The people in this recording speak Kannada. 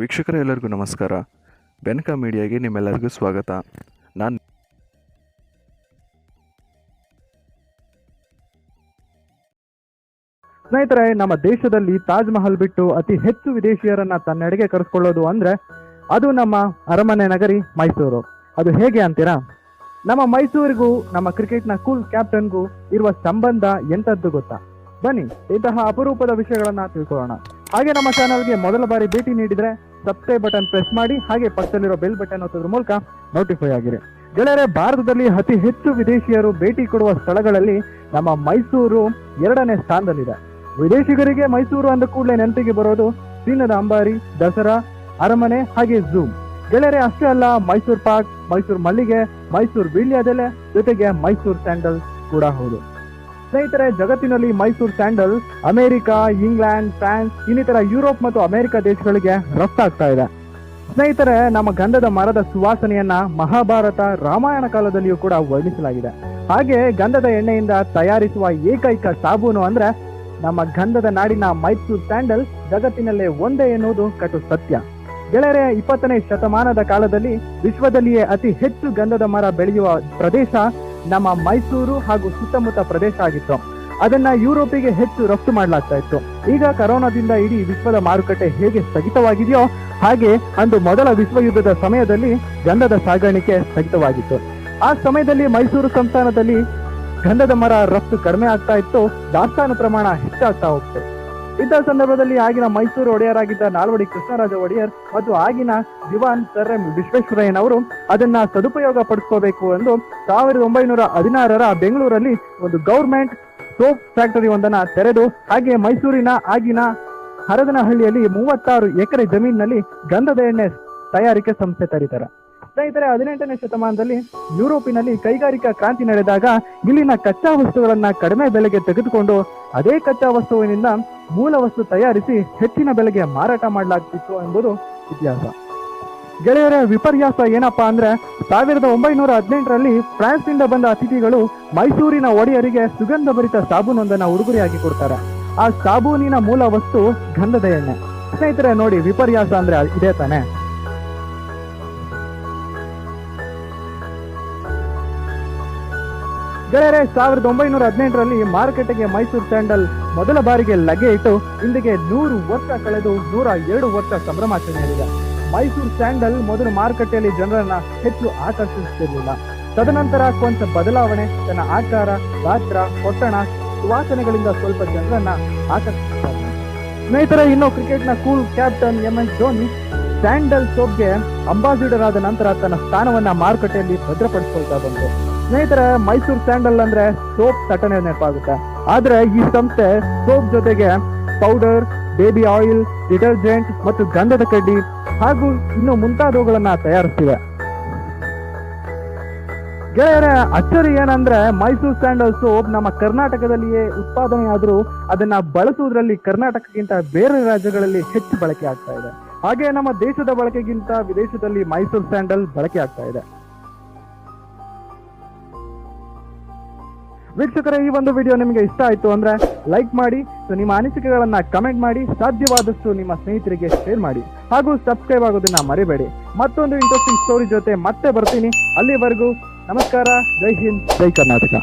ವೀಕ್ಷಕರೇ ಎಲ್ಲರಿಗೂ ನಮಸ್ಕಾರ. ಬೆನಕ ಮೀಡಿಯಾಗೆ ನಿಮ್ಮೆಲ್ಲರಿಗೂ ಸ್ವಾಗತ. ನಾನು ಸ್ನೇಹಿತರೆ, ನಮ್ಮ ದೇಶದಲ್ಲಿ ತಾಜ್ ಮಹಲ್ ಬಿಟ್ಟು ಅತಿ ಹೆಚ್ಚು ವಿದೇಶಿಯರನ್ನ ತನ್ನೆಡೆಗೆ ಕರೆಸ್ಕೊಳ್ಳೋದು ಅಂದ್ರೆ ಅದು ನಮ್ಮ ಅರಮನೆ ನಗರಿ ಮೈಸೂರು. ಅದು ಹೇಗೆ ಅಂತೀರಾ? ನಮ್ಮ ಮೈಸೂರಿಗೂ ನಮ್ಮ ಕ್ರಿಕೆಟ್ನ ಕೂಲ್ ಕ್ಯಾಪ್ಟನ್ಗೂ ಇರುವ ಸಂಬಂಧ ಎಂಥದ್ದು ಗೊತ್ತಾ? ಬನ್ನಿ, ಇಂತಹ ಅಪರೂಪದ ವಿಷಯಗಳನ್ನ ತಿಳ್ಕೊಳ್ಳೋಣ. ಹಾಗೆ ನಮ್ಮ ಚಾನಲ್ಗೆ ಮೊದಲ ಬಾರಿ ಭೇಟಿ ನೀಡಿದ್ರೆ ಸಬ್ಸ್ಕ್ರೈಬ್ ಬಟನ್ ಪ್ರೆಸ್ ಮಾಡಿ, ಹಾಗೆ ಪಕ್ಕದಲ್ಲಿರೋ ಬೆಲ್ ಬಟನ್ ಒತ್ತೋದ್ರ ಮೂಲಕ ನೋಟಿಫೈ ಆಗಿರಿ. ಗೆಳೆಯರೆ, ಭಾರತದಲ್ಲಿ ಅತಿ ಹೆಚ್ಚು ವಿದೇಶಿಯರು ಭೇಟಿ ಕೊಡುವ ಸ್ಥಳಗಳಲ್ಲಿ ನಮ್ಮ ಮೈಸೂರು 2ನೇ ಸ್ಥಾನದಲ್ಲಿದೆ. ವಿದೇಶಿಗರಿಗೆ ಮೈಸೂರು ಅಂದ ಕೂಡಲೇ ನೆನಪಿಗೆ ಬರೋದು ಚಿನ್ನದ ಅಂಬಾರಿ, ದಸರಾ, ಅರಮನೆ, ಹಾಗೆ ಝೂ. ಗೆಳೆಯರೆ, ಅಷ್ಟೇ ಅಲ್ಲ, ಮೈಸೂರು ಪಾಕ್, ಮೈಸೂರು ಮಲ್ಲಿಗೆ, ಮೈಸೂರು ವೀಳ್ಯದೆಲೆ, ಜೊತೆಗೆ ಮೈಸೂರು ಸ್ಯಾಂಡಲ್ ಕೂಡ ಹೌದು. ಸ್ನೇಹಿತರೆ, ಜಗತ್ತಿನಲ್ಲಿ Mysuru sandal America, England, France ಇನ್ನಿತರ ಯುರೋಪ್ ಮತ್ತು ಅಮೆರಿಕ ದೇಶಗಳಿಗೆ ರಫ್ತಾಗ್ತಾ ಇದೆ. ಸ್ನೇಹಿತರೆ, ನಮ್ಮ ಗಂಧದ ಮರದ ಸುವಾಸನೆಯನ್ನ ಮಹಾಭಾರತ, ರಾಮಾಯಣ ಕಾಲದಲ್ಲಿಯೂ ಕೂಡ ವರ್ಣಿಸಲಾಗಿದೆ. ಹಾಗೆ ಗಂಧದ ಎಣ್ಣೆಯಿಂದ ತಯಾರಿಸುವ ಏಕೈಕ ಸಾಬೂನು ಅಂದ್ರೆ ನಮ್ಮ ಗಂಧದ ನಾಡಿನ ಮೈಸೂರು ಸ್ಯಾಂಡಲ್ ಜಗತ್ತಿನಲ್ಲೇ ಒಂದೇ ಎನ್ನುವುದು ಕಟು ಸತ್ಯ. ಗೆಳೆಯರೆ, 20ನೇ ಶತಮಾನದ ಕಾಲದಲ್ಲಿ ವಿಶ್ವದಲ್ಲಿಯೇ ಅತಿ ಹೆಚ್ಚು ಗಂಧದ ಮರ ಬೆಳೆಯುವ ಪ್ರದೇಶ ನಮ್ಮ ಮೈಸೂರು ಹಾಗೂ ಸುತ್ತಮುತ್ತ ಪ್ರದೇಶ ಆಗಿತ್ತು. ಅದನ್ನ ಯುರೋಪಿಗೆ ಹೆಚ್ಚು ರಫ್ತು ಮಾಡಲಾಗ್ತಾ ಇತ್ತು. ಈಗ ಕರೋನಾದಿಂದ ಇಡೀ ವಿಶ್ವದ ಮಾರುಕಟ್ಟೆ ಹೇಗೆ ಸ್ಥಗಿತವಾಗಿದೆಯೋ ಹಾಗೆ ಅಂದು ಮೊದಲ ವಿಶ್ವ ಯುದ್ಧದ ಸಮಯದಲ್ಲಿ ಗಂಧದ ಸಾಗಾಣಿಕೆ ಸ್ಥಗಿತವಾಗಿತ್ತು. ಆ ಸಮಯದಲ್ಲಿ ಮೈಸೂರು ಸಂಸ್ಥಾನದಲ್ಲಿ ಗಂಧದ ಮರ ರಫ್ತು ಕಡಿಮೆ ಆಗ್ತಾ ಇತ್ತು, ದಾಸ್ತಾನು ಪ್ರಮಾಣ ಹೆಚ್ಚಾಗ್ತಾ ಹೋಗ್ತು. ಇಂಥ ಸಂದರ್ಭದಲ್ಲಿ ಆಗಿನ ಮೈಸೂರು ಒಡೆಯರಾಗಿದ್ದ ನಾಲ್ವಡಿ ಕೃಷ್ಣರಾಜ ಒಡೆಯರ್ ಮತ್ತು ಆಗಿನ ದಿವಾನ್ ಸರ್ ಎಂ ವಿಶ್ವೇಶ್ವರಯ್ಯನವರು ಅದನ್ನ ಸದುಪಯೋಗ ಪಡಿಸ್ಕೋಬೇಕು ಎಂದು 1916 ಬೆಂಗಳೂರಲ್ಲಿ ಒಂದು ಗೌರ್ಮೆಂಟ್ ಸೋಪ್ ಫ್ಯಾಕ್ಟರಿ ಒಂದನ್ನ ತೆರೆದು, ಹಾಗೆ ಮೈಸೂರಿನ ಆಗಿನ ಹರದನಹಳ್ಳಿಯಲ್ಲಿ 36 ಎಕರೆ ಜಮೀನಿನಲ್ಲಿ ಗಂಧದ ಎಣ್ಣೆ ತಯಾರಿಕೆ ಸಂಸ್ಥೆ ತೆರೀತಾರೆ. ಸ್ನೇಹಿತರೆ, 18ನೇ ಶತಮಾನದಲ್ಲಿ ಯುರೋಪಿನಲ್ಲಿ ಕೈಗಾರಿಕಾ ಕ್ರಾಂತಿ ನಡೆದಾಗ ಇಲ್ಲಿನ ಕಚ್ಚಾ ವಸ್ತುಗಳನ್ನ ಕಡಿಮೆ ಬೆಲೆಗೆ ತೆಗೆದುಕೊಂಡು ಅದೇ ಕಚ್ಚಾ ವಸ್ತುವಿನಿಂದ ಮೂಲ ವಸ್ತು ತಯಾರಿಸಿ ಹೆಚ್ಚಿನ ಬೆಲೆಗೆ ಮಾರಾಟ ಮಾಡಲಾಗ್ತಿತ್ತು ಎಂಬುದು ಇತಿಹಾಸ. ಗೆಳೆಯರ, ವಿಪರ್ಯಾಸ ಏನಪ್ಪಾ ಅಂದ್ರೆ 1918ರಲ್ಲಿ ಫ್ರಾನ್ಸ್ ನಿಂದ ಬಂದ ಅತಿಥಿಗಳು ಮೈಸೂರಿನ ಒಡೆಯರಿಗೆ ಸುಗಂಧ ಭರಿತ ಸಾಬೂನೊಂದನ್ನ ಉಡುಗೊರೆಯಾಗಿ ಕೊಡ್ತಾರೆ. ಆ ಸಾಬೂನಿನ ಮೂಲ ವಸ್ತು ಗಂಧದ ಎಣ್ಣೆ. ಸ್ನೇಹಿತರೆ, ನೋಡಿ, ವಿಪರ್ಯಾಸ ಅಂದ್ರೆ ಇದೇ ತಾನೆ. ಗೆಳೆಯರೆ, 1918ರಲ್ಲಿ ಮಾರುಕಟ್ಟೆಗೆ ಮೈಸೂರು ಸ್ಯಾಂಡಲ್ ಮೊದಲ ಬಾರಿಗೆ ಲಗ್ಗೆ ಇಟ್ಟು ಇಂದಿಗೆ 100 ವರ್ಷ ಕಳೆದು 102 ವರ್ಷ ಸಂಭ್ರಮಾಚರಣೆಯಾಗಿದೆ. ಮೈಸೂರು ಸ್ಯಾಂಡಲ್ ಮೊದಲು ಮಾರುಕಟ್ಟೆಯಲ್ಲಿ ಜನರನ್ನ ಹೆಚ್ಚು ಆಕರ್ಷಿಸುತ್ತಿರಲಿಲ್ಲ. ತದನಂತರ ಕೊಂಚ ಬದಲಾವಣೆ, ತನ್ನ ಆಕಾರ, ಗಾತ್ರ, ಪೊಟ್ಟಣ, ಸುವಾಸನೆಗಳಿಂದ ಸ್ವಲ್ಪ ಜನರನ್ನ ಆಕರ್ಷಿಸುತ್ತಾರೆ. ಸ್ನೇಹಿತರೆ, ಇನ್ನು ಕ್ರಿಕೆಟ್ನ cool captain MS Dhoni sandal ಸೋಪ್ಗೆ ಅಂಬಾಸಿಡರ್ ಆದ ನಂತರ ತನ್ನ ಸ್ಥಾನವನ್ನ ಮಾರುಕಟ್ಟೆಯಲ್ಲಿ ಭದ್ರಪಡಿಸಿಕೊಳ್ತಾ ಬಂತು. ಸ್ನೇಹಿತರೆ, ಮೈಸೂರು ಸ್ಯಾಂಡಲ್ ಅಂದ್ರೆ ಸೋಪ್ ತಟನೆ ನೆನಪಾಗುತ್ತೆ. ಆದ್ರೆ ಈ ಸಂಸ್ಥೆ ಸೋಪ್ ಜೊತೆಗೆ ಪೌಡರ್, ಬೇಬಿ ಆಯಿಲ್, ಡಿಟರ್ಜೆಂಟ್ ಮತ್ತು ಗಂಧದ ಕಡ್ಡಿ ಹಾಗೂ ಇನ್ನು ಮುಂತಾದವುಗಳನ್ನ ತಯಾರಿಸ್ತಿವೆ. ಗೆಳೆಯರೆ, ಅಚ್ಚರಿ ಏನಂದ್ರೆ ಮೈಸೂರು ಸ್ಯಾಂಡಲ್ ಸೋಪ್ ನಮ್ಮ ಕರ್ನಾಟಕದಲ್ಲಿಯೇ ಉತ್ಪಾದನೆ ಆದ್ರೂ ಅದನ್ನ ಬಳಸುವುದರಲ್ಲಿ ಕರ್ನಾಟಕಕ್ಕಿಂತ ಬೇರೆ ರಾಜ್ಯಗಳಲ್ಲಿ ಹೆಚ್ಚು ಬಳಕೆ ಆಗ್ತಾ ಇದೆ. ಹಾಗೆ ನಮ್ಮ ದೇಶದ ಬಳಕೆಗಿಂತ ವಿದೇಶದಲ್ಲಿ ಮೈಸೂರು ಸ್ಯಾಂಡಲ್ ಬಳಕೆ ಆಗ್ತಾ ಇದೆ. ವೀಕ್ಷಕರೇ, ಈ ಒಂದು ವಿಡಿಯೋ ನಿಮಗೆ ಇಷ್ಟ ಆಯ್ತು ಅಂದ್ರೆ ಲೈಕ್ ಮಾಡಿ, ನಿಮ್ಮ ಅನಿಸಿಕೆಗಳನ್ನ ಕಮೆಂಟ್ ಮಾಡಿ, ಸಾಧ್ಯವಾದಷ್ಟು ನಿಮ್ಮ ಸ್ನೇಹಿತರಿಗೆ ಶೇರ್ ಮಾಡಿ, ಹಾಗೂ ಸಬ್ಸ್ಕ್ರೈಬ್ ಆಗೋದನ್ನ ಮರಿಬೇಡಿ. ಮತ್ತೊಂದು ಇಂಟ್ರೆಸ್ಟಿಂಗ್ ಸ್ಟೋರಿ ಜೊತೆ ಮತ್ತೆ ಬರ್ತೀನಿ. ಅಲ್ಲಿವರೆಗೂ ನಮಸ್ಕಾರ. ಜೈ ಹಿಂದ್, ಜೈ ಕರ್ನಾಟಕ.